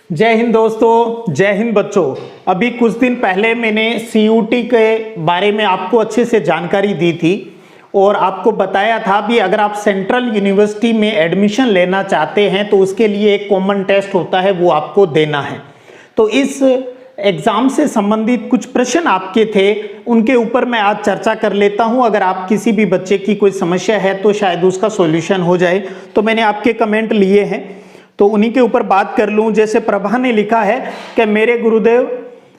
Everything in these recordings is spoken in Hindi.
जय हिंद दोस्तों, जय हिंद बच्चों। अभी कुछ दिन पहले मैंने सीयूटी के बारे में आपको अच्छे से जानकारी दी थी और आपको बताया था भी अगर आप सेंट्रल यूनिवर्सिटी में एडमिशन लेना चाहते हैं तो उसके लिए एक कॉमन टेस्ट होता है, वो आपको देना है। तो इस एग्ज़ाम से संबंधित कुछ प्रश्न आपके थे, उनके ऊपर मैं आज चर्चा कर लेता हूं। अगर आप किसी भी बच्चे की कोई समस्या है तो शायद उसका सॉल्यूशन हो जाए। तो मैंने आपके कमेंट लिए हैं तो उन्हीं के ऊपर बात कर लूं। जैसे प्रभा ने लिखा है कि मेरे गुरुदेव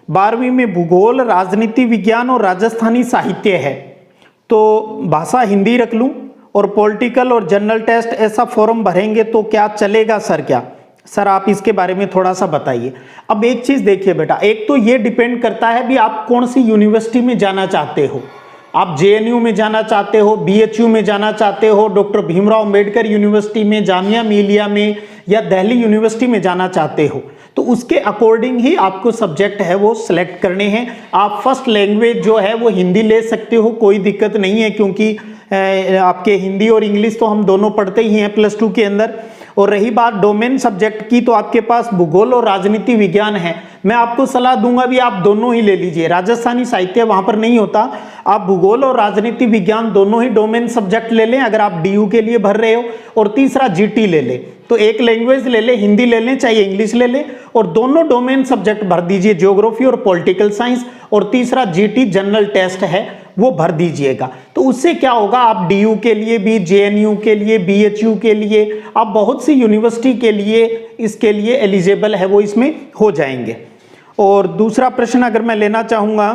12वीं में भूगोल, राजनीति विज्ञान और राजस्थानी साहित्य है, तो भाषा हिंदी रख लूं और पॉलिटिकल और जनरल टेस्ट ऐसा फॉर्म भरेंगे तो क्या चलेगा सर? क्या सर आप इसके बारे में थोड़ा सा बताइए। अब एक चीज देखिए बेटा, एक तो ये डिपेंड करता है भी आप कौन सी यूनिवर्सिटी में जाना चाहते हो। आप जेएनयू में जाना चाहते हो, बीएचयू में जाना चाहते हो, डॉक्टर भीमराव अंबेडकर यूनिवर्सिटी में, जामिया मिलिया में या दिल्ली यूनिवर्सिटी में जाना चाहते हो, तो उसके अकॉर्डिंग ही आपको सब्जेक्ट है वो सिलेक्ट करने हैं। आप फर्स्ट लैंग्वेज जो है वो हिंदी ले सकते हो, कोई दिक्कत नहीं है, क्योंकि आपके हिंदी और इंग्लिश तो हम दोनों पढ़ते ही हैं +2 के अंदर। और रही बात डोमेन सब्जेक्ट की, तो आपके पास भूगोल और राजनीति विज्ञान है। मैं आपको सलाह दूंगा भी आप दोनों ही ले लीजिए। राजस्थानी साहित्य वहां पर नहीं होता, आप भूगोल और राजनीति विज्ञान दोनों ही डोमेन सब्जेक्ट ले लें अगर आप डीयू के लिए भर रहे हो। और तीसरा जीटी ले लें, तो एक लैंग्वेज ले लें, हिंदी ले लें चाहे इंग्लिश ले लें, और दोनों डोमेन सब्जेक्ट भर दीजिए, ज्योग्राफी और पॉलिटिकल साइंस। और तीसरा जीटी जनरल टेस्ट है वो भर दीजिएगा। तो उससे क्या होगा, आप डीयू के लिए भी, जेएनयू के लिए, बीएचयू के लिए, आप बहुत सी यूनिवर्सिटी के लिए इसके लिए एलिजिबल है वो इसमें हो जाएंगे। और दूसरा प्रश्न अगर मैं लेना चाहूँगा,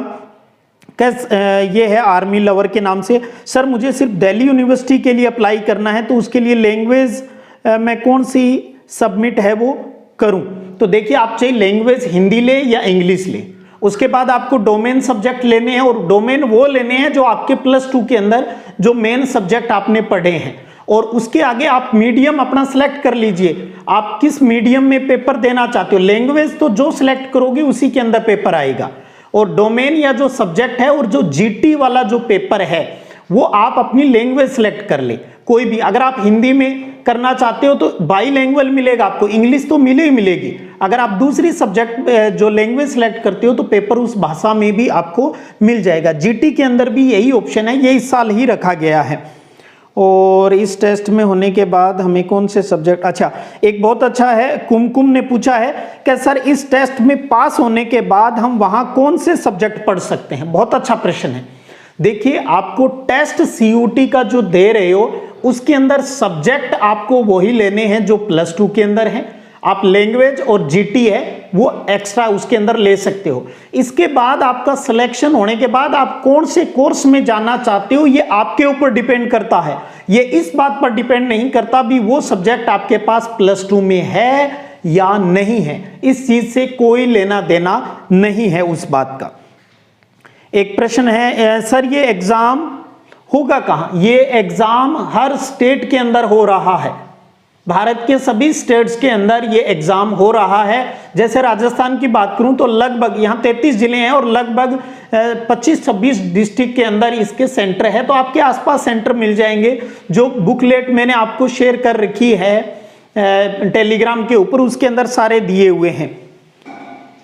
ये है आर्मी लवर के नाम से, सर मुझे सिर्फ दिल्ली यूनिवर्सिटी के लिए अप्लाई करना है तो उसके लिए लैंग्वेज मैं कौन सी सबमिट है वो करूं? तो देखिए, आप चाहे लैंग्वेज हिंदी ले या इंग्लिश ले, उसके बाद आपको डोमेन सब्जेक्ट लेने हैं, और डोमेन वो लेने हैं जो आपके +2 के अंदर जो मेन सब्जेक्ट आपने पढ़े हैं। और उसके आगे आप मीडियम अपना सिलेक्ट कर लीजिए, आप किस मीडियम में पेपर देना चाहते हो। लैंग्वेज तो जो सिलेक्ट करोगे उसी के अंदर पेपर आएगा, और डोमेन या जो सब्जेक्ट है और जो जीटी वाला जो पेपर है वो आप अपनी लैंग्वेज सिलेक्ट कर ले कोई भी। अगर आप हिंदी में करना चाहते हो तो बाई लैंग्वेज मिलेगा आपको, इंग्लिश तो मिले ही मिलेगी। अगर आप दूसरी सब्जेक्ट जो लैंग्वेज सेलेक्ट करते हो तो पेपर उस भाषा में भी आपको मिल जाएगा। जीटी के अंदर भी यही ऑप्शन है, ये इस साल ही रखा गया है। और इस टेस्ट में होने के बाद हमें कौन से सब्जेक्ट, अच्छा एक बहुत अच्छा है, कुमकुम ने पूछा है कि सर इस टेस्ट में पास होने के बाद हम वहां कौन से सब्जेक्ट पढ़ सकते हैं। बहुत अच्छा प्रश्न है। देखिए, आपको टेस्ट सीयूटी का जो दे रहे हो उसके अंदर सब्जेक्ट आपको वही लेने हैं जो +2 के अंदर है। आप लैंग्वेज और जीटी है वो एक्स्ट्रा उसके अंदर ले सकते हो। इसके बाद आपका सिलेक्शन होने के बाद आप कौन से कोर्स में जाना चाहते हो ये आपके ऊपर डिपेंड करता है। ये इस बात पर डिपेंड नहीं करता भी वो सब्जेक्ट आपके पास +2 में है या नहीं है। इस चीज से कोई लेना देना नहीं है उस बात का। एक प्रश्न है, सर ये एग्जाम होगा कहां? ये एग्जाम हर स्टेट के अंदर हो रहा है, भारत के सभी स्टेट्स के अंदर ये एग्जाम हो रहा है। जैसे राजस्थान की बात करूं तो लगभग यहाँ 33 जिले हैं और लगभग 25-26 डिस्ट्रिक्ट के अंदर इसके सेंटर है। तो आपके आसपास सेंटर मिल जाएंगे। जो बुकलेट मैंने आपको शेयर कर रखी है टेलीग्राम के ऊपर, उसके अंदर सारे दिए हुए हैं।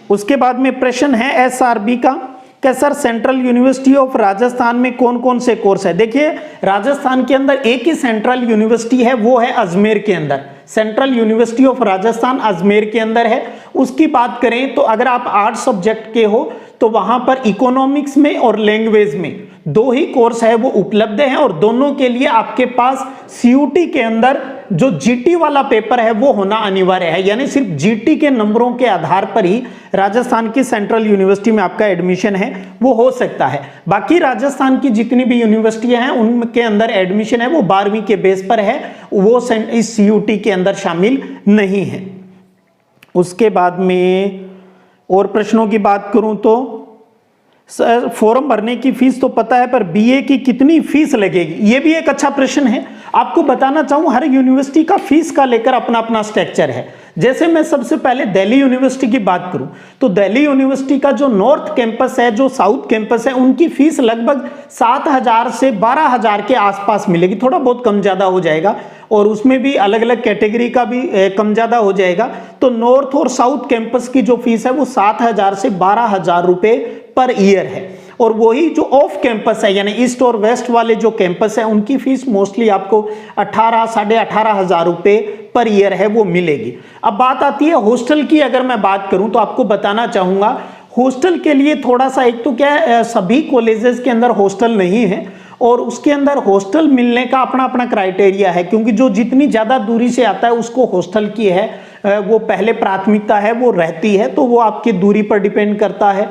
उसके बाद में प्रश्न है एसआरबी का, कि sir central university of Rajasthan में कौन कौन से कोर्स है। देखिए, राजस्थान के अंदर एक ही सेंट्रल यूनिवर्सिटी है, वो है अजमेर के अंदर। Central university of Rajasthan Ajmer के अंदर है। उसकी बात करें तो अगर आप आर्ट्स सब्जेक्ट के हो तो वहां पर इकोनॉमिक्स में और लैंग्वेज में 2 ही कोर्स है वो उपलब्ध हैं, और दोनों के लिए आपके पास सीयूटी के अंदर जो जीटी वाला पेपर है वो होना अनिवार्य है। यानी सिर्फ जीटी के नंबरों के आधार पर ही राजस्थान की सेंट्रल यूनिवर्सिटी में आपका एडमिशन है वो हो सकता है। बाकी राजस्थान की जितनी भी यूनिवर्सिटियां हैं उनके अंदर एडमिशन है वो 12वीं के बेस पर है, वो इस सीयूटी के अंदर शामिल नहीं है। उसके बाद में और प्रश्नों की बात करूं तो सर फॉर्म भरने की फीस तो पता है, पर बीए की कितनी फीस लगेगी? ये भी एक अच्छा प्रश्न है। आपको बताना चाहूं हर यूनिवर्सिटी का फीस का लेकर अपना अपना स्ट्रक्चर है। जैसे मैं सबसे पहले दिल्ली यूनिवर्सिटी की बात करूं तो दिल्ली यूनिवर्सिटी का जो नॉर्थ कैंपस है, जो साउथ कैंपस है, उनकी फीस लगभग 7,000 से 12,000 के आसपास मिलेगी, थोड़ा बहुत कम ज्यादा हो जाएगा, और उसमें भी अलग अलग कैटेगरी का भी कम ज्यादा हो जाएगा। तो नॉर्थ और साउथ कैंपस की जो फीस है वो 7,000 से 12,000 रुपए पर ईयर है। और वही जो ऑफ कैंपस है यानी ईस्ट और वेस्ट वाले जो कैंपस है उनकी फीस मोस्टली आपको 18 साढ़े 18,000 रुपए पर ईयर है वो मिलेगी। अब बात आती है हॉस्टल की। अगर मैं बात करूं तो आपको बताना चाहूंगा हॉस्टल के लिए थोड़ा सा, एक तो क्या है सभी कॉलेजेस के अंदर हॉस्टल नहीं है, और उसके अंदर हॉस्टल मिलने का अपना अपना क्राइटेरिया है, क्योंकि जो जितनी ज्यादा दूरी से आता है उसको हॉस्टल की है वो पहले प्राथमिकता है वो रहती है, तो वो आपकी दूरी पर डिपेंड करता है।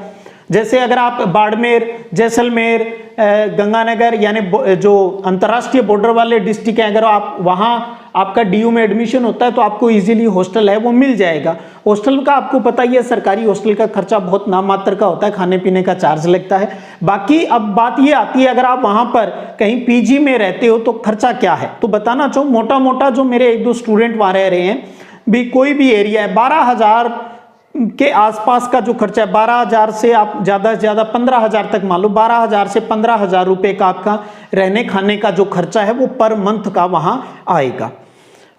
जैसे अगर आप बाड़मेर, जैसलमेर, गंगानगर यानी जो अंतर्राष्ट्रीय बॉर्डर वाले डिस्ट्रिक्ट हैं, अगर आप वहां आपका डीयू में एडमिशन होता है तो आपको इजीली हॉस्टल है वो मिल जाएगा। हॉस्टल का आपको पता ही है, सरकारी हॉस्टल का खर्चा बहुत नाम मात्र का होता है, खाने पीने का चार्ज लगता है। बाकी अब बात ये आती है अगर आप वहां पर कहीं पीजी में रहते हो तो खर्चा क्या है, तो बताना चाहूँ मोटा मोटा जो मेरे 1-2 स्टूडेंट वहां रह रहे हैं भी, कोई भी एरिया है 12,000 के आसपास का जो खर्चा है, 12,000 से आप ज्यादा से ज्यादा 15,000 तक मान लो, 12,000 से 15,000 रुपए का आपका रहने खाने का जो खर्चा है वो पर मंथ का वहां आएगा।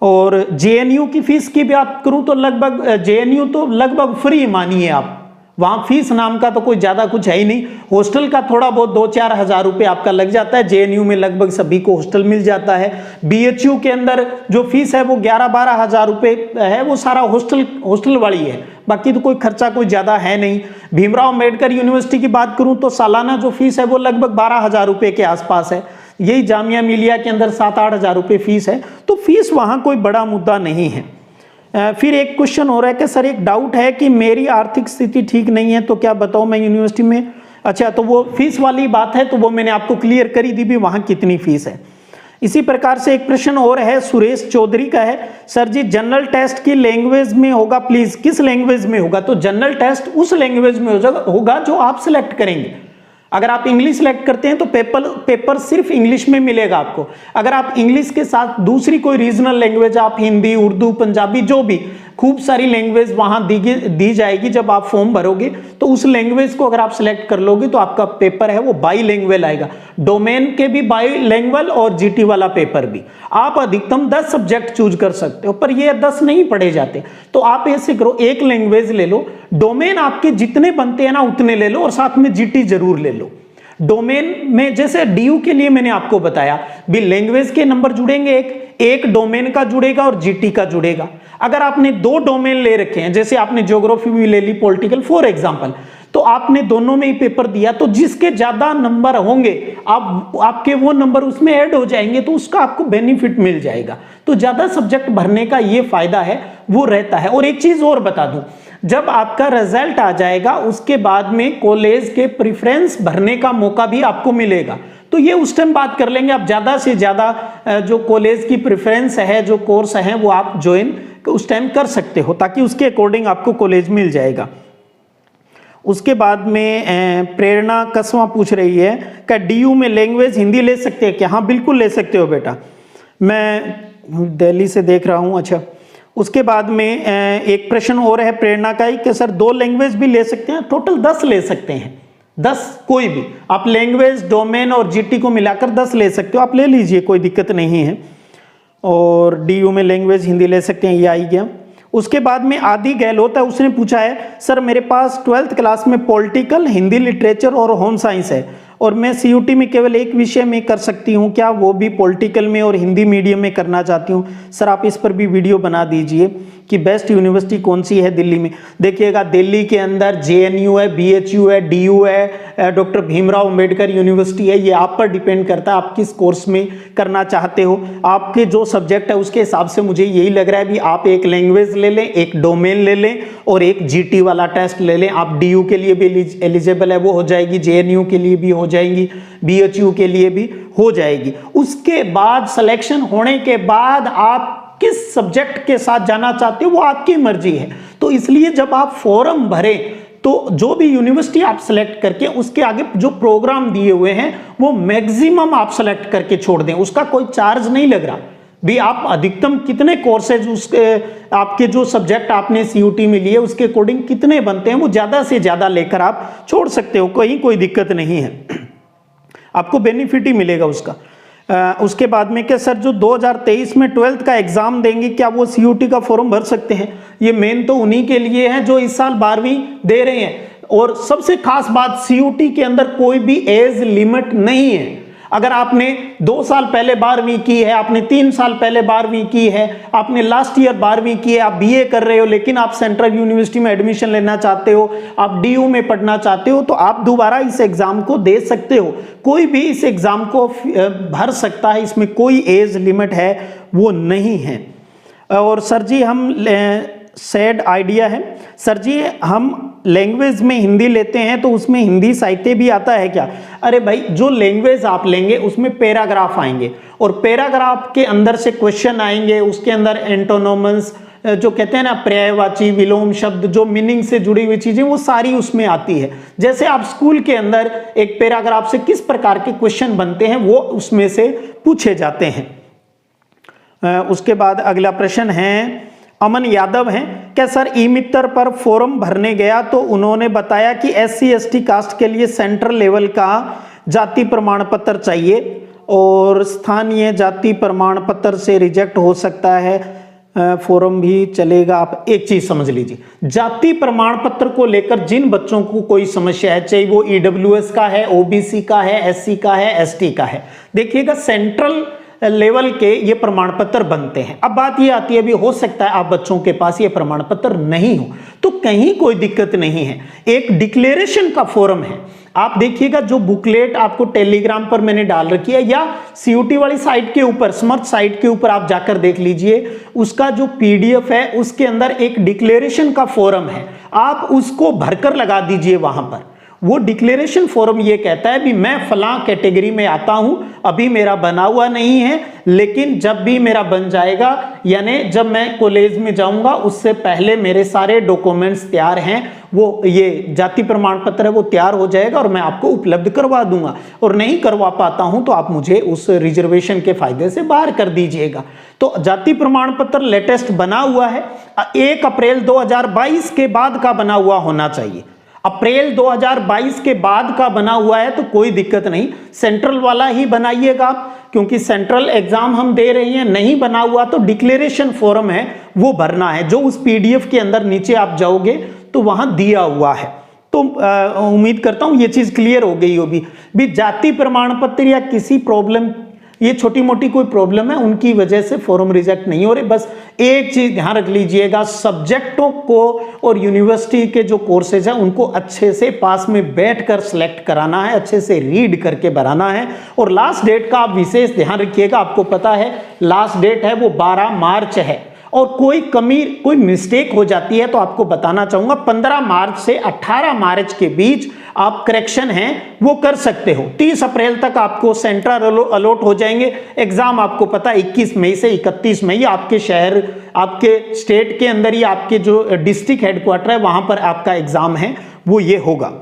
और जेएनयू की फीस की बात करूं तो लगभग जेएनयू तो लगभग फ्री मानिए आप, वहां फीस नाम का तो कोई ज्यादा कुछ है ही नहीं। हॉस्टल का थोड़ा बहुत 2-4 हजार रुपए आपका लग जाता है, जेएनयू में लगभग सभी को हॉस्टल मिल जाता है। बीएचयू के अंदर जो फीस है वो 11-12 हजार रुपए है, वो सारा हॉस्टल वाली है, बाकी तो कोई खर्चा कोई ज्यादा है नहीं। भीमराव अंबेडकर यूनिवर्सिटी की बात करूं तो सालाना जो फीस है वो लगभग 12,000 रुपए के आसपास है। यही जामिया मिलिया के अंदर 7-8 हजार रुपए फीस है, तो फीस वहां कोई बड़ा मुद्दा नहीं है। फिर एक क्वेश्चन हो रहा है कि सर एक डाउट है कि मेरी आर्थिक स्थिति ठीक नहीं है तो क्या बताओ मैं यूनिवर्सिटी में, अच्छा तो वो फीस वाली बात है तो वो मैंने आपको क्लियर करी दी भी वहां कितनी फीस है। इसी प्रकार से एक प्रश्न और है, सुरेश चौधरी का है, सर जी जनरल टेस्ट की लैंग्वेज में होगा प्लीज, किस लैंग्वेज में होगा? तो जनरल टेस्ट उस लैंग्वेज में होगा जो आप सिलेक्ट करेंगे। अगर आप इंग्लिश सेलेक्ट करते हैं तो पेपर सिर्फ इंग्लिश में मिलेगा आपको। अगर आप इंग्लिश के साथ दूसरी कोई रीजनल लैंग्वेज, आप हिंदी, उर्दू, पंजाबी, जो भी खूब सारी लैंग्वेज वहां दी जाएगी जब आप फॉर्म भरोगे, तो उस लैंग्वेज को अगर आप सिलेक्ट कर लोगे तो आपका पेपर है वो बाईलैंग्वेज आएगा। डोमेन के भी बाईलैंग्वेज और जीटी वाला पेपर भी। आप अधिकतम 10 सब्जेक्ट चूज कर सकते हो, पर ये 10 नहीं पढ़े जाते, तो आप ऐसे करो एक लैंग्वेज ले लो, डोमेन आपके जितने बनते हैं ना उतने ले लो, और साथ में जीटी जरूर ले लो। डोमेन में जैसे डीयू के लिए मैंने आपको बताया भी लैंग्वेज के नंबर जुड़ेंगे, एक डोमेन का जुड़ेगा और जीटी का जुड़ेगा। अगर आपने 2 डोमेन ले रखे हैं, जैसे आपने ज्योग्राफी भी ले ली, पॉलिटिकल फॉर एग्जांपल, तो आपने दोनों में ही पेपर दिया, तो जिसके ज्यादा नंबर होंगे आपके वो नंबर उसमें ऐड हो जाएंगे, तो उसका आपको बेनिफिट मिल जाएगा। तो ज्यादा सब्जेक्ट भरने का ये फायदा है वो रहता है। और एक चीज और बता दूं, जब आपका रिजल्ट आ जाएगा उसके बाद में कॉलेज के प्रेफरेंस भरने का मौका भी आपको मिलेगा, तो ये उस टाइम बात कर लेंगे। आप ज्यादा से ज्यादा जो कॉलेज की प्रेफरेंस है, जो कोर्स है वो आप ज्वाइन उस टाइम कर सकते हो, ताकि उसके अकॉर्डिंग आपको कॉलेज मिल जाएगा। उसके बाद में प्रेरणा कसवा पूछ रही है क्या डीयू में लैंग्वेज हिंदी ले सकते हैं क्या? हाँ बिल्कुल ले सकते हो बेटा, मैं दिल्ली से देख रहा हूँ। अच्छा, उसके बाद में एक प्रश्न और है प्रेरणा का ही कि सर 2 लैंग्वेज भी ले सकते हैं? टोटल 10 ले सकते हैं, 10 कोई भी आप लैंग्वेज, डोमेन और जीटी को मिलाकर 10 ले सकते हो, आप ले लीजिए, कोई दिक्कत नहीं है। और डीयू में लैंग्वेज हिंदी ले सकते हैं, ये आ ही गया। उसके बाद में आदि गहलोत है, उसने पूछा है सर मेरे पास 12th क्लास में पॉलिटिकल, हिंदी लिटरेचर और होम साइंस है, और मैं सीयूटी में केवल एक विषय में कर सकती हूँ क्या, वो भी पॉलिटिकल में और हिंदी मीडियम में करना चाहती हूँ। सर आप इस पर भी वीडियो बना दीजिए कि बेस्ट यूनिवर्सिटी कौन सी है दिल्ली में। देखिएगा दिल्ली के अंदर जेएनयू है, बीएचयू है, डीयू है, डॉक्टर भीमराव अंबेडकर यूनिवर्सिटी है। ये आप पर डिपेंड करता है आप किस कोर्स में करना चाहते हो, आपके जो सब्जेक्ट है उसके हिसाब से मुझे यही लग रहा है भी आप एक लैंग्वेज ले लें, एक डोमेन ले लें और एक जीटी वाला टेस्ट ले लें। आप डीयू के लिए भी एलिजिबल है वो हो जाएगी, जेएनयू के लिए भी हो जाएंगी, बीएचयू के लिए भी हो जाएगी। उसके बाद सिलेक्शन होने के बाद आप किस सब्जेक्ट के साथ जाना चाहते हो वो आपकी मर्जी है। तो इसलिए जब आप फॉर्म भरें तो जो भी यूनिवर्सिटी आप सेलेक्ट करके उसके आगे जो प्रोग्राम दिए हुए हैं वो मैक्सिमम आप सेलेक्ट करके छोड़ दें, उसका कोई चार्ज नहीं लग रहा। भी आप अधिकतम कितने कोर्सेज उसके आपके जो सब्जेक्ट आपने सीयूटी में लिए उसके अकॉर्डिंग कितने बनते हैं, वो ज़्यादा से ज़्यादा लेकर आप छोड़ सकते हो, कहीं कोई दिक्कत नहीं है, आपको बेनिफिट ही मिलेगा उसका। उसके बाद में क्या सर जो 2023 में 12th का एग्जाम देंगे क्या वो सीयूटी का फॉर्म भर सकते हैं? ये मेन तो उन्हीं के लिए है जो इस साल 12वीं दे रहे हैं। और सबसे खास बात, सीयूटी के अंदर कोई भी एज लिमिट नहीं है। अगर आपने 2 साल पहले 12वीं की है, आपने 3 साल पहले 12वीं की है, आपने लास्ट ईयर 12वीं की है, आप बीए कर रहे हो लेकिन आप सेंट्रल यूनिवर्सिटी में एडमिशन लेना चाहते हो, आप डीयू में पढ़ना चाहते हो, तो आप दोबारा इस एग्जाम को दे सकते हो। कोई भी इस एग्जाम को भर सकता है, इसमें कोई एज लिमिट है वो नहीं है। और सर जी हम सैड आइडिया है सर जी, हम लैंग्वेज में हिंदी लेते हैं तो उसमें हिंदी साहित्य भी आता है क्या? अरे भाई, जो लैंग्वेज आप लेंगे उसमें पैराग्राफ आएंगे और पैराग्राफ के अंदर से क्वेश्चन आएंगे, उसके अंदर एंटोनोमस जो कहते हैं ना, पर्यायवाची विलोम शब्द, जो मीनिंग से जुड़ी हुई चीजें, वो सारी उसमें आती है। जैसे आप स्कूल के अंदर एक पैराग्राफ से किस प्रकार के क्वेश्चन बनते हैं वो उसमें से पूछे जाते हैं। उसके बाद अगला प्रश्न है, अमन यादव हैं, क्या सर ई मित्र पर फॉर्म भरने गया तो उन्होंने बताया कि SC ST कास्ट के लिए सेंट्रल लेवल का जाति प्रमाण पत्र चाहिए और स्थानीय जाति प्रमाण पत्र से रिजेक्ट हो सकता है, फॉर्म भी चलेगा? आप एक चीज समझ लीजिए, जाति प्रमाण पत्र को लेकर जिन बच्चों को कोई समस्या है, चाहे वो EWS का है, OBC का है, SC का है, ST का है, देखिएगा सेंट्रल लेवल के ये प्रमाण पत्र बनते हैं। अब बात ये आती है, भी हो सकता है आप बच्चों के पास ये प्रमाण पत्र नहीं हो, तो कहीं कोई दिक्कत नहीं है, एक डिक्लेरेशन का फॉर्म है। आप देखिएगा जो बुकलेट आपको टेलीग्राम पर मैंने डाल रखी है या सीयूटी वाली साइट के ऊपर, समर्थ साइट के ऊपर आप जाकर देख लीजिए, उसका जो PDF है उसके अंदर एक डिक्लेरेशन का फॉर्म है, आप उसको भरकर लगा दीजिए वहां पर। वो डिक्लेरेशन फॉर्म ये कहता है भी मैं फलां कैटेगरी में आता हूं, अभी मेरा बना हुआ नहीं है, लेकिन जब भी मेरा बन जाएगा, यानी जब मैं कॉलेज में जाऊंगा उससे पहले मेरे सारे डॉक्यूमेंट्स तैयार हैं, वो ये जाति प्रमाण पत्र है वो तैयार हो जाएगा और मैं आपको उपलब्ध करवा दूंगा। और नहीं करवा पाता हूं तो आप मुझे उस रिजर्वेशन के फायदे से बाहर कर दीजिएगा। तो जाति प्रमाण पत्र लेटेस्ट बना हुआ है, 1 अप्रैल 2022 के बाद का बना हुआ होना चाहिए। अप्रैल 2022 के बाद का बना हुआ है तो कोई दिक्कत नहीं, सेंट्रल वाला ही बनाइएगा आप, क्योंकि सेंट्रल एग्जाम हम दे रहे हैं। नहीं बना हुआ तो डिक्लेरेशन फॉर्म है वो भरना है, जो उस PDF के अंदर नीचे आप जाओगे तो वहां दिया हुआ है। तो उम्मीद करता हूं ये चीज क्लियर हो गई होगी। भी जाति प्रमाण पत्र या किसी प्रॉब्लम, ये छोटी मोटी कोई प्रॉब्लम है उनकी वजह से फॉर्म रिजेक्ट नहीं हो रहे। बस एक चीज ध्यान रख लीजिएगा, सब्जेक्टों को और यूनिवर्सिटी के जो कोर्सेज हैं उनको अच्छे से पास में बैठकर सिलेक्ट कराना है, अच्छे से रीड करके भराना है। और लास्ट डेट का आप विशेष ध्यान रखिएगा, आपको पता है लास्ट डेट है वो 12 मार्च है, और कोई कमी कोई मिस्टेक हो जाती है तो आपको बताना चाहूंगा 15 मार्च से 18 मार्च के बीच आप करेक्शन हैं वो कर सकते हो। 30 अप्रैल तक आपको सेंटर अलॉट हो जाएंगे। एग्जाम आपको पता 21 मई से 31 मई आपके शहर, आपके स्टेट के अंदर ही आपके जो डिस्ट्रिक्ट हेडक्वार्टर है वहां पर आपका एग्जाम है वो ये होगा।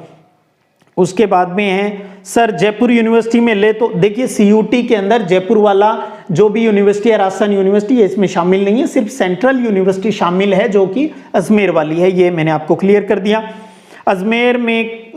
उसके बाद में है सर जयपुर यूनिवर्सिटी में ले, तो देखिए सीयूटी के अंदर जयपुर वाला जो भी यूनिवर्सिटी है, राजस्थान यूनिवर्सिटी, इसमें शामिल नहीं है, सिर्फ सेंट्रल यूनिवर्सिटी शामिल है जो कि अजमेर वाली है। ये मैंने आपको क्लियर कर दिया। अजमेर में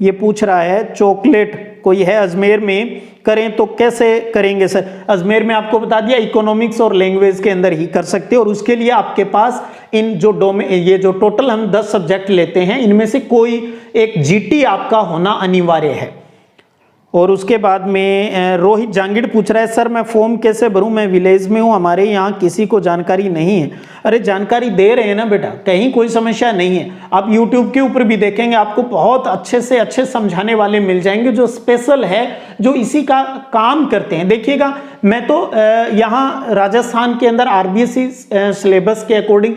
ये पूछ रहा है चॉकलेट कोई है अजमेर में करें तो कैसे करेंगे सर? अजमेर में आपको बता दिया इकोनॉमिक्स और लैंग्वेज के अंदर ही कर सकते हो, और उसके लिए आपके पास इन जो ये जो टोटल हम 10 सब्जेक्ट लेते हैं इनमें से कोई एक GT आपका होना अनिवार्य है। और उसके बाद में रोहित जांगिड़ पूछ रहा है सर मैं फॉर्म कैसे भरूं, मैं विलेज में हूं, हमारे यहाँ किसी को जानकारी नहीं है। अरे जानकारी दे रहे हैं ना बेटा, कहीं कोई समस्या नहीं है। आप YouTube के ऊपर भी देखेंगे आपको बहुत अच्छे से अच्छे समझाने वाले मिल जाएंगे जो स्पेशल है, जो इसी का काम करते हैं। देखिएगा मैं तो यहाँ राजस्थान के अंदर RBSc सिलेबस के अकॉर्डिंग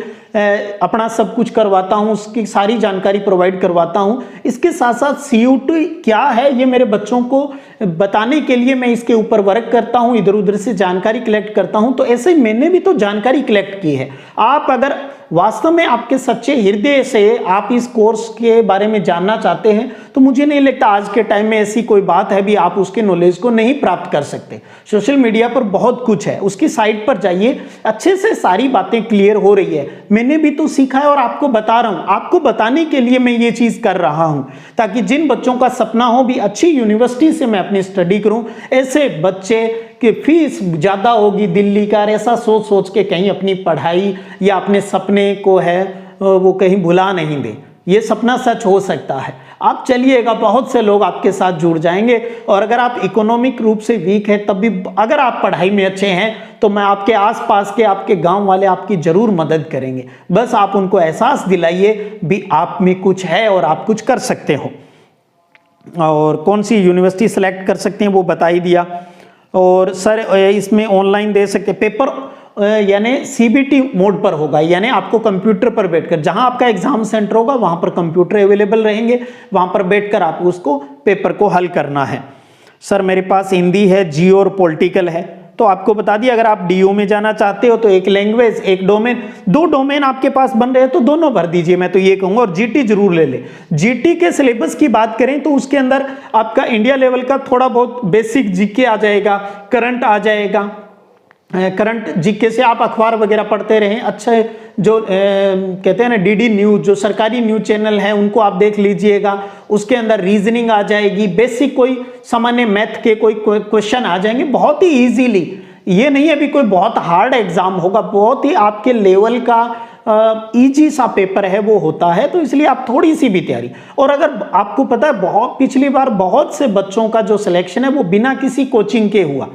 अपना सब कुछ करवाता हूँ, उसकी सारी जानकारी प्रोवाइड करवाता हूँ। इसके साथ साथ CUT क्या है ये मेरे बच्चों को बताने के लिए मैं इसके ऊपर वर्क करता हूँ, इधर उधर से जानकारी कलेक्ट करता हूँ। तो ऐसे मैंने भी तो जानकारी कलेक्ट की है। आप अगर वास्तव में आपके सच्चे हृदय से आप इस कोर्स के बारे में जानना चाहते हैं तो मुझे नहीं लगता आज के टाइम में ऐसी कोई बात है भी आप उसके नॉलेज को नहीं प्राप्त कर सकते। सोशल मीडिया पर बहुत कुछ है, उसकी साइट पर जाइए, अच्छे से सारी बातें क्लियर हो रही है। मैंने भी तो सीखा है और आपको बता रहा हूं, आपको बताने के लिए मैं ये चीज कर रहा हूं ताकि जिन बच्चों का सपना हो भी अच्छी यूनिवर्सिटी से मैं अपनी स्टडी करूं, ऐसे बच्चे कि फीस ज़्यादा होगी दिल्ली का, ऐसा सोच सोच के कहीं अपनी पढ़ाई या अपने सपने को है वो कहीं भुला नहीं दे। ये सपना सच हो सकता है। आप चलिएगा, बहुत से लोग आपके साथ जुड़ जाएंगे। और अगर आप इकोनॉमिक रूप से वीक हैं तब भी अगर आप पढ़ाई में अच्छे हैं तो मैं आपके आसपास के आपके गांव वाले आपकी जरूर मदद करेंगे। बस आप उनको एहसास दिलाइए भी आप में कुछ है और आप कुछ कर सकते हो। और कौन सी यूनिवर्सिटी सेलेक्ट कर सकते हैं वो बता ही दिया। और सर इसमें ऑनलाइन दे सकते पेपर, यानी सीबीटी मोड पर होगा, यानी आपको कंप्यूटर पर बैठकर जहां आपका एग्जाम सेंटर होगा वहां पर कंप्यूटर अवेलेबल रहेंगे, वहां पर बैठकर आप उसको पेपर को हल करना है। सर मेरे पास हिंदी है, जियो और पॉलिटिकल है। तो आपको बता दिया अगर आप डीओ में जाना चाहते हो तो एक लैंग्वेज एक डोमेन, 2 डोमेन आपके पास बन रहे हैं तो दोनों भर दीजिए, मैं तो ये कहूंगा। और जीटी जरूर ले ले। जीटी के सिलेबस की बात करें तो उसके अंदर आपका इंडिया लेवल का थोड़ा बहुत बेसिक जीके आ जाएगा, करंट आ जाएगा। करंट जीके से आप अखबार वगैरह पढ़ते रहें, अच्छे जो कहते हैं ना डीडी न्यूज, जो सरकारी न्यूज चैनल है उनको आप देख लीजिएगा। उसके अंदर रीजनिंग आ जाएगी, बेसिक कोई सामान्य मैथ के कोई क्वेश्चन आ जाएंगे बहुत ही इजीली। ये नहीं है भी कोई बहुत हार्ड एग्जाम होगा, बहुत ही आपके लेवल का इजी सा पेपर है वो होता है। तो इसलिए आप थोड़ी सी भी तैयारी, और अगर आपको पता है बहुत पिछली बार बहुत से बच्चों का जो सिलेक्शन है वो बिना किसी कोचिंग के हुआ,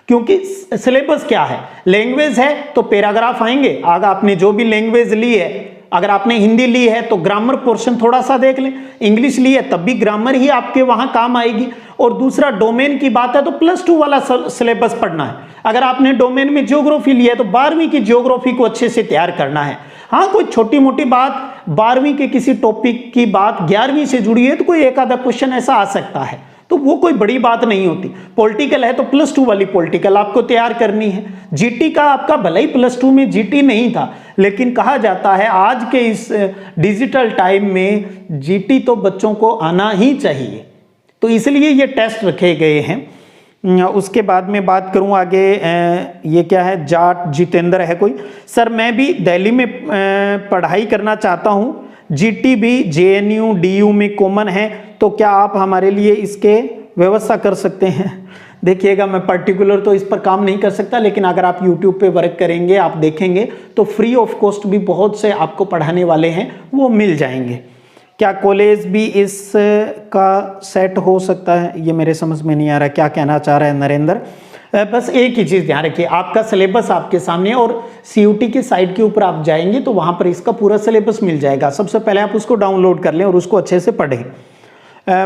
क्योंकि सिलेबस क्या है, लैंग्वेज है तो पैराग्राफ आएंगे। अगर आपने जो भी लैंग्वेज ली है, अगर आपने हिंदी ली है तो ग्रामर पोर्शन थोड़ा सा देख लें, इंग्लिश ली है तब भी ग्रामर ही आपके वहां काम आएगी। और दूसरा डोमेन की बात है तो +2 वाला सिलेबस पढ़ना है। अगर आपने डोमेन में ज्योग्राफी लिया है तो 12वीं की ज्योग्राफी को अच्छे से तैयार करना है। हाँ, कोई छोटी मोटी बात 12वीं के किसी टॉपिक की बात 11वीं से जुड़ी है तो कोई एक आधा क्वेश्चन ऐसा आ सकता है, तो वो कोई बड़ी बात नहीं होती। पॉलिटिकल है तो +2 वाली पॉलिटिकल आपको तैयार करनी है। जीटी का आपका भले ही +2 में जीटी नहीं था, लेकिन कहा जाता है आज के इस डिजिटल टाइम में जीटी तो बच्चों को आना ही चाहिए, तो इसलिए ये टेस्ट रखे गए हैं। उसके बाद में बात करूं आगे, ये क्या है, जाट जितेंद्र है कोई। सर मैं भी दिल्ली में पढ़ाई करना चाहता हूं, जीटी भी जेएनयू डीयू में कॉमन है, तो क्या आप हमारे लिए इसके व्यवस्था कर सकते हैं? देखिएगा, मैं पर्टिकुलर तो इस पर काम नहीं कर सकता, लेकिन अगर आप यूट्यूब पे वर्क करेंगे, आप देखेंगे तो फ्री ऑफ कॉस्ट भी बहुत से आपको पढ़ाने वाले हैं, वो मिल जाएंगे। क्या कॉलेज भी इस का सेट हो सकता है? ये मेरे समझ में नहीं आ रहा क्या कहना चाह रहा है नरेंद्र। बस एक ही चीज़ ध्यान रखिए, आपका सिलेबस आपके सामने, और सीयूटी की साइट के ऊपर आप जाएंगे तो वहाँ पर इसका पूरा सिलेबस मिल जाएगा। सबसे पहले आप उसको डाउनलोड कर लें और उसको अच्छे से पढ़ें।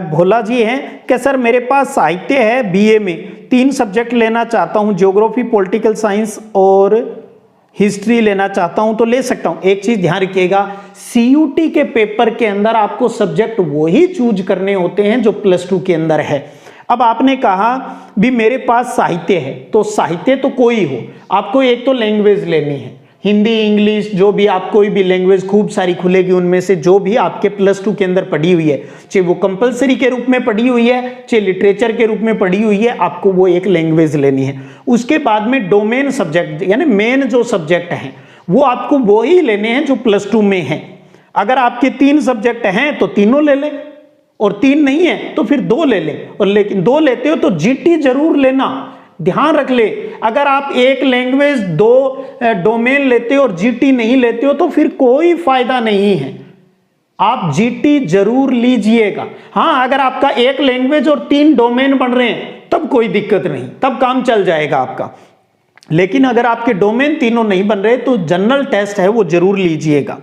भोला जी हैं कि सर मेरे पास साहित्य है, बीए में 3 सब्जेक्ट लेना चाहता हूँ, ज्योग्राफी, पॉलिटिकल साइंस और हिस्ट्री लेना चाहता हूं तो ले सकता हूं। एक चीज ध्यान रखिएगा, सीयूटी के पेपर के अंदर आपको सब्जेक्ट वही चूज करने होते हैं जो +2 के अंदर है। अब आपने कहा भी मेरे पास साहित्य है, तो साहित्य तो कोई हो, आपको एक तो लैंग्वेज लेनी है, हिंदी, इंग्लिश, जो भी आप कोई भी लैंग्वेज खूब सारी खुलेगी, उनमें से जो भी आपके +2 के अंदर पढ़ी हुई है, चाहे वो कंपलसरी के रूप में पढ़ी हुई है, चाहे लिटरेचर के रूप में पढ़ी हुई है, आपको वो एक लैंग्वेज लेनी है। उसके बाद में डोमेन सब्जेक्ट, यानी मेन जो सब्जेक्ट हैं वो आपको वो ही लेने हैं जो +2 में हैं। अगर आपके 3 सब्जेक्ट हैं तो तीनों ले लें, और 3 नहीं है तो फिर 2 ले लें। और लेकिन 2 लेते हो तो जीटी जरूर लेना, ध्यान रख ले। अगर आप एक लैंग्वेज 2 डोमेन लेते हो और जीटी नहीं लेते हो तो फिर कोई फायदा नहीं है, आप जीटी जरूर लीजिएगा। हाँ, अगर आपका एक लैंग्वेज और 3 डोमेन बन रहे हैं तब कोई दिक्कत नहीं, तब काम चल जाएगा आपका। लेकिन अगर आपके डोमेन तीनों नहीं बन रहे तो जनरल टेस्ट है वो जरूर लीजिएगा।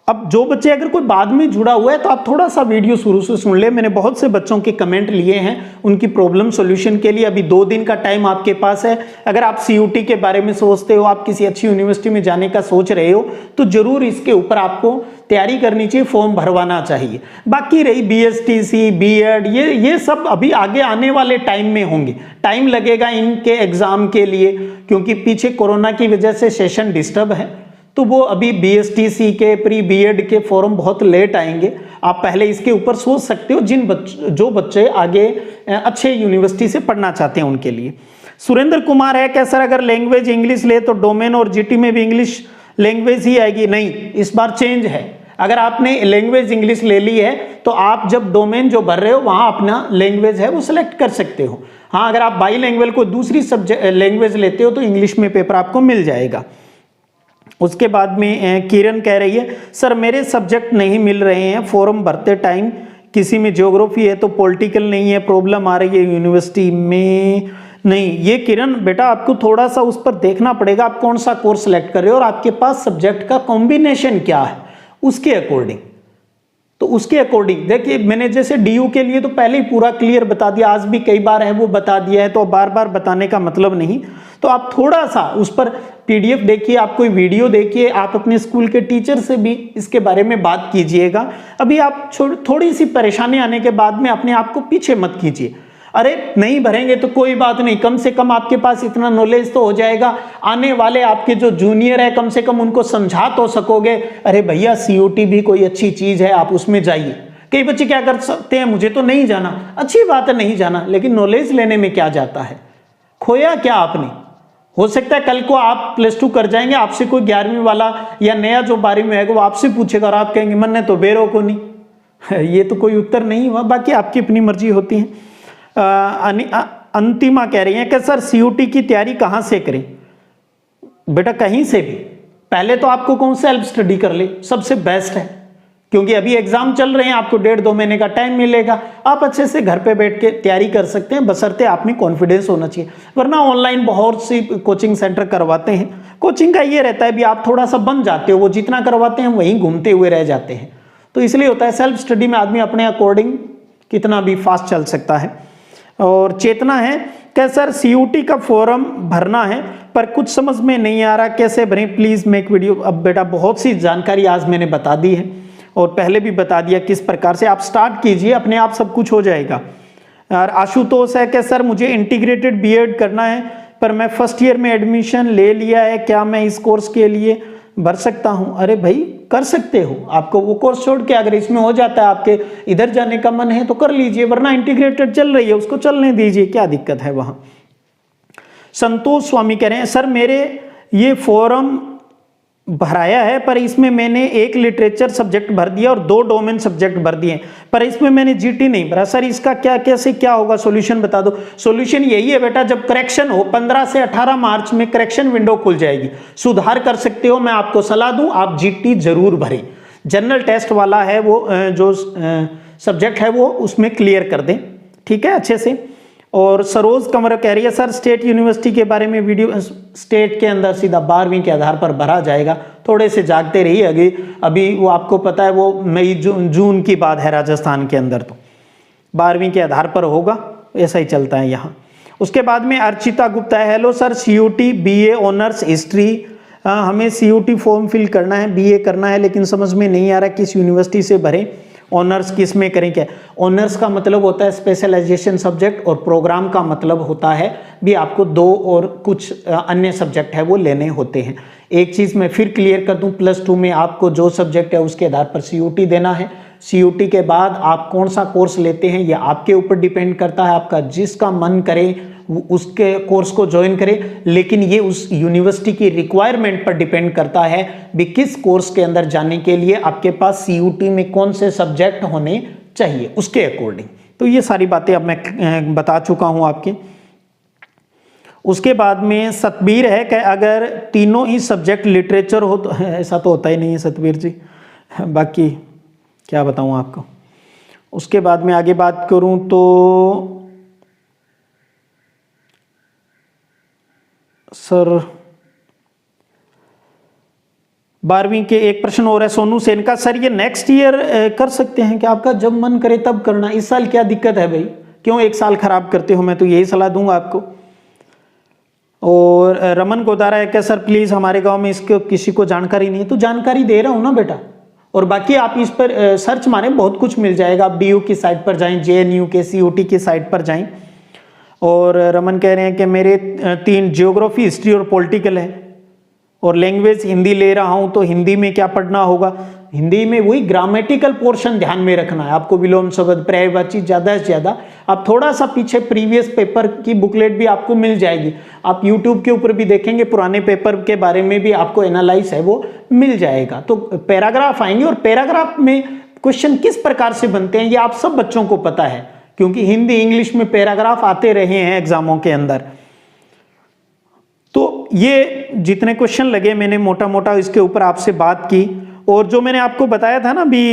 अब जो बच्चे अगर कोई बाद में जुड़ा हुआ है तो आप थोड़ा सा वीडियो शुरू से सुन ले। मैंने बहुत से बच्चों के कमेंट लिए हैं उनकी प्रॉब्लम सॉल्यूशन के लिए। अभी 2 दिन का टाइम आपके पास है। अगर आप सीयूटी के बारे में सोचते हो, आप किसी अच्छी यूनिवर्सिटी में जाने का सोच रहे हो, तो जरूर इसके ऊपर आपको तैयारी करनी चाहिए, फॉर्म भरवाना चाहिए। बाकी रही बीएसटीसी, बीएड, ये सब अभी आगे आने वाले टाइम में होंगे। टाइम लगेगा इनके एग्जाम के लिए, क्योंकि पीछे कोरोना की वजह से सेशन डिस्टर्ब है। तो वो अभी BSTC के प्री बीएड के फॉर्म बहुत लेट आएंगे। आप पहले इसके ऊपर सोच सकते हो, जो बच्चे आगे अच्छे यूनिवर्सिटी से पढ़ना चाहते हैं उनके लिए। सुरेंद्र कुमार है क्या सर अगर लैंग्वेज इंग्लिश ले तो डोमेन और जीटी में भी इंग्लिश लैंग्वेज ही आएगी? नहीं, इस बार चेंज है। अगर आपने लैंग्वेज इंग्लिश ले ली है तो आप जब डोमेन जो भर रहे हो वहां अपना लैंग्वेज है वो सिलेक्ट कर सकते हो। हाँ, अगर आप बाई लैंग्वेज को दूसरी सब्जेक्ट लैंग्वेज लेते हो तो इंग्लिश में पेपर आपको मिल जाएगा। उसके बाद में किरण कह रही है सर मेरे सब्जेक्ट नहीं मिल रहे हैं फॉर्म भरते टाइम, किसी में ज्योग्राफी है तो पॉलिटिकल नहीं है, प्रॉब्लम आ रही है यूनिवर्सिटी में। नहीं, ये किरण बेटा आपको थोड़ा सा उस पर देखना पड़ेगा आप कौन सा कोर्स सेलेक्ट कर रहे हो और आपके पास सब्जेक्ट का कॉम्बिनेशन क्या है उसके अकॉर्डिंग। तो उसके अकॉर्डिंग देखिए, मैंने जैसे डीयू के लिए तो पहले ही पूरा क्लियर बता दिया, आज भी कई बार है वो बता दिया है, तो बार बार बताने का मतलब नहीं। तो आप थोड़ा सा उस पर पीडीएफ देखिए, आप कोई वीडियो देखिए, आप अपने स्कूल के टीचर से भी इसके बारे में बात कीजिएगा। अभी आप थोड़ी सी परेशानी आने के बाद में अपने आप को पीछे मत कीजिए। अरे नहीं भरेंगे तो कोई बात नहीं, कम से कम आपके पास इतना नॉलेज तो हो जाएगा, आने वाले आपके जो जूनियर है कम से कम उनको समझा तो सकोगे। अरे भैया सीयूटी भी कोई अच्छी चीज है, आप उसमें जाइए। कई बच्चे क्या कर सकते हैं, मुझे तो नहीं जाना, अच्छी बात है नहीं जाना, लेकिन नॉलेज लेने में क्या जाता है, खोया क्या आपने। हो सकता है कल को आप +2 कर जाएंगे, आपसे कोई 11वीं वाला या नया जो 12वीं में आएगा वो आपसे पूछेगा और आप कहेंगे मन ने तो बेरो को नहीं। ये तो कोई उत्तर नहीं हुआ। बाकी आपकी अपनी मर्जी होती है। अंतिमा कह रही है कि सर सीयूटी की तैयारी कहां से करें? बेटा कहीं से भी, पहले तो आपको कौन सेल्फ स्टडी कर ले, सबसे बेस्ट है, क्योंकि अभी एग्जाम चल रहे हैं, आपको 1.5-2 महीने का टाइम मिलेगा, आप अच्छे से घर पे बैठ के तैयारी कर सकते हैं, बशर्ते आप में कॉन्फिडेंस होना चाहिए। वरना ऑनलाइन बहुत सी कोचिंग सेंटर करवाते हैं, कोचिंग का ये रहता है भी आप थोड़ा सा बन जाते हो, वो जितना करवाते हैं वहीं घूमते हुए रह जाते हैं, तो इसलिए होता है सेल्फ स्टडी में आदमी अपने अकॉर्डिंग कितना भी फास्ट चल सकता है। और चेतना है कि सर सीयूटी का फॉर्म भरना है पर कुछ समझ में नहीं आ रहा, कैसे भरें, प्लीज मेक वीडियो। अब बेटा बहुत सी जानकारी आज मैंने बता दी है और पहले भी बता दिया किस प्रकार से आप स्टार्ट कीजिए, अपने आप सब कुछ हो जाएगा। और आशुतोष है कि सर मुझे इंटीग्रेटेड बीएड करना है पर मैं फर्स्ट ईयर में एडमिशन ले लिया है, क्या मैं इस कोर्स के लिए भर सकता हूं? अरे भाई कर सकते हो, आपको वो कोर्स छोड़ के अगर इसमें हो जाता है, आपके इधर जाने का मन है तो कर लीजिए, वरना इंटीग्रेटेड चल रही है उसको चलने दीजिए, क्या दिक्कत है वहां। संतोष स्वामी कह रहे हैं सर मेरे ये फॉर्म भराया है पर इसमें मैंने एक लिटरेचर सब्जेक्ट भर दिया और 2 डोमेन सब्जेक्ट भर दिए, पर इसमें मैंने जीटी नहीं भरा, सर इसका क्या होगा, सॉल्यूशन बता दो। सॉल्यूशन यही है बेटा, जब करेक्शन हो 15 से 18 मार्च में करेक्शन विंडो खुल जाएगी, सुधार कर सकते हो। मैं आपको सलाह दूं आप जीटी जरूर भरें, जनरल टेस्ट वाला है वो जो सब्जेक्ट है वो उसमें क्लियर कर दें, ठीक है अच्छे से। और सरोज कंवर कह रही है सर स्टेट यूनिवर्सिटी के बारे में वीडियो, स्टेट के अंदर सीधा 12वीं के आधार पर भरा जाएगा, थोड़े से जागते रहिए। अभी वो आपको पता है वो मई जून की बात है राजस्थान के अंदर, तो 12वीं के आधार पर होगा, ऐसा ही चलता है यहाँ। उसके बाद में अर्चिता गुप्ता है, hello sir CUT BA honours history, हमें सीयूटी फॉर्म फिल करना है, बीए करना है, लेकिन समझ में नहीं आ रहा किस यूनिवर्सिटी से भरें, ऑनर्स किस में करें। क्या ऑनर्स का मतलब होता है स्पेशलाइजेशन सब्जेक्ट और प्रोग्राम का मतलब होता है भी आपको 2 और कुछ अन्य सब्जेक्ट है वो लेने होते हैं। एक चीज़ मैं फिर क्लियर कर दूं, +2 में आपको जो सब्जेक्ट है उसके आधार पर सीयूटी देना है। सीयूटी के बाद आप कौन सा कोर्स लेते हैं ये आपके ऊपर डिपेंड करता है, आपका जिसका मन करे उसके कोर्स को ज्वाइन करें, लेकिन ये उस यूनिवर्सिटी की रिक्वायरमेंट पर डिपेंड करता है भी किस कोर्स के अंदर जाने के लिए आपके पास सीयूटी में कौन से सब्जेक्ट होने चाहिए उसके अकॉर्डिंग। तो ये सारी बातें अब मैं बता चुका हूं आपके। उसके बाद में सतबीर है कि अगर तीनों ही सब्जेक्ट लिटरेचर हो तो, ऐसा तो होता ही नहीं है सतबीर जी, बाकी क्या बताऊं आपको। उसके बाद में आगे बात करूं तो सर 12वीं के एक प्रश्न और है सोनू सेन का, सर ये नेक्स्ट ईयर कर सकते हैं क्या? आपका जब मन करे तब करना, इस साल क्या दिक्कत है भाई, क्यों एक साल खराब करते हो? मैं तो यही सलाह दूंगा आपको। और रमन गोदारा है क्या, सर प्लीज हमारे गांव में इसको किसी को जानकारी नहीं है, तो जानकारी दे रहा हूं ना बेटा। और बाकी आप इस पर सर्च मारें, बहुत कुछ मिल जाएगा। आप डीयू की साइट पर जाएं, जेएनयू के सीयूटी की साइट पर जाएं। और रमन कह रहे हैं कि मेरे 3 ज्योग्राफी, हिस्ट्री और पॉलिटिकल है, और लैंग्वेज हिंदी ले रहा हूं तो हिंदी में क्या पढ़ना होगा, हिंदी में वही ग्रामेटिकल पोर्शन ध्यान में रखना है आपको, विलोम शब्द पर्यायवाची ज्यादा से ज्यादा। आप थोड़ा सा पीछे प्रीवियस पेपर की बुकलेट भी आपको मिल जाएगी, आप यूट्यूब के ऊपर भी देखेंगे पुराने पेपर के बारे में भी आपको एनालाइज है वो मिल जाएगा। तो पैराग्राफ आएंगे और पैराग्राफ में क्वेश्चन किस प्रकार से बनते हैं ये आप सब बच्चों को पता है, क्योंकि हिंदी इंग्लिश में पैराग्राफ आते रहे हैं एग्जामों के अंदर। तो ये जितने क्वेश्चन लगे मैंने मोटा मोटा इसके ऊपर आपसे बात की, और जो मैंने आपको बताया था ना भी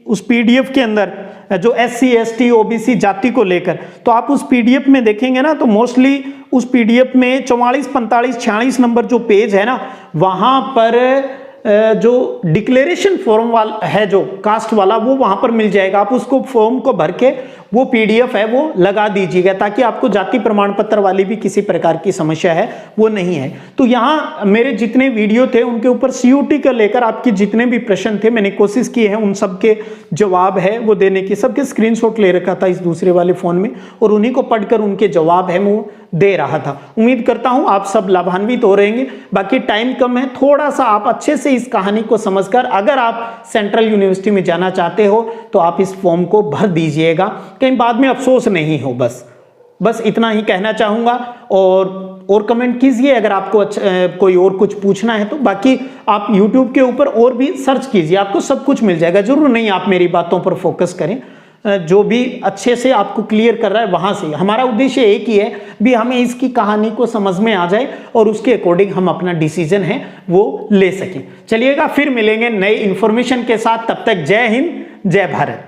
उस पीडीएफ के अंदर जो SC ST OBC जाति को लेकर, तो आप उस पीडीएफ में देखेंगे ना तो मोस्टली उस पीडीएफ में 44, 45, 46 नंबर जो पेज है ना, वहां पर जो डिक्लेरेशन फॉर्म वाला है जो कास्ट वाला वो वहां पर मिल जाएगा। आप उसको फॉर्म को भर के वो पीडीएफ है वो लगा दीजिएगा, ताकि आपको जाति प्रमाण पत्र वाली भी किसी प्रकार की समस्या है वो नहीं है। तो यहाँ मेरे जितने वीडियो थे उनके ऊपर CUT का लेकर आपके जितने भी प्रश्न थे मैंने कोशिश की है उन सबके जवाब है वो देने की, सबके स्क्रीनशॉट ले रखा था इस दूसरे वाले फोन में और उन्हीं को पढ़कर उनके जवाब है वो दे रहा था। उम्मीद करता हूं आप सब लाभान्वित हो रहेंगे। बाकी टाइम कम है, थोड़ा सा आप अच्छे से इस कहानी को समझकर अगर आप सेंट्रल यूनिवर्सिटी में जाना चाहते हो तो आप इस फॉर्म को भर दीजिएगा, कहीं बाद में अफसोस नहीं हो। बस इतना ही कहना चाहूंगा, और कमेंट कीजिए अगर आपको कोई और कुछ पूछना है तो। बाकी आप YouTube के ऊपर और भी सर्च कीजिए, आपको सब कुछ मिल जाएगा। जरूर नहीं आप मेरी बातों पर फोकस करें, जो भी अच्छे से आपको क्लियर कर रहा है वहां से। हमारा उद्देश्य एक ही है भी हमें इसकी कहानी को समझ में आ जाए और उसके अकॉर्डिंग हम अपना डिसीजन है वो ले सकें। चलिएगा फिर मिलेंगे नए इंफॉर्मेशन के साथ, तब तक जय हिंद जय भारत।